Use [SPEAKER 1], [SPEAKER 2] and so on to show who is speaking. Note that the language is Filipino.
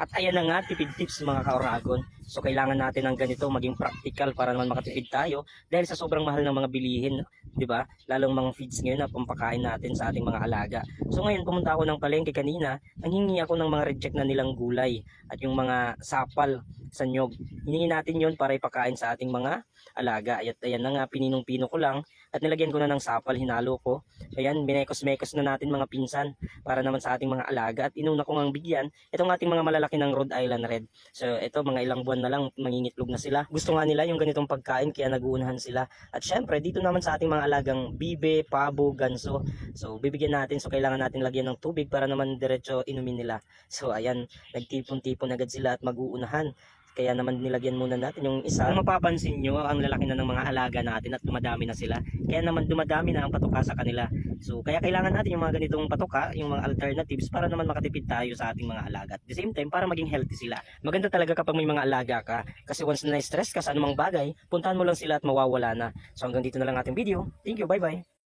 [SPEAKER 1] At ayan na nga, tipid tips mga ka-Oragon. So kailangan natin ng ganito maging practical para naman makatipid tayo dahil sa sobrang mahal ng mga bilihin, 'di ba? Lalong mga feeds ngayon na pampakain natin sa ating mga alaga. So ngayon pumunta ako ng palengke kanina, nanghingi ako ng mga reject na nilang gulay at yung mga sapal sa nyog. Hiningi natin 'yon para ipakain sa ating mga alaga. At ayan na nga, pininong-pino ko lang at nilagyan ko na ng sapal, hinalo ko. Ayan, binekos-mekos na natin mga pinsan para naman sa ating mga alaga at inuna ko ngang bigyan itong ating mga malalaki ng Rhode Island Red. So ito, mga ilang buwan na lang mangingitlog na sila. Gusto nga nila yung ganitong pagkain kaya naguunahan sila. At syempre dito naman sa ating mga alagang bibe, pabo, ganso. So bibigyan natin, so kailangan natin lagyan ng tubig para naman diretso inumin nila. So ayan, nagtipon-tipon agad sila at maguunahan. Kaya naman nilagyan muna natin yung isa. Kung mapapansin nyo, ang lalaki na ng mga alaga natin at dumadami na sila. Kaya naman dumadami na ang patuka sa kanila. So kaya kailangan natin yung mga ganitong patuka, yung mga alternatives para naman makatipid tayo sa ating mga alaga. At the same time, para maging healthy sila. Maganda talaga kapag may mga alaga ka. Kasi once na na-stress ka sa anumang bagay, puntahan mo lang sila at mawawala na. So hanggang dito na lang ating video. Thank you, bye bye.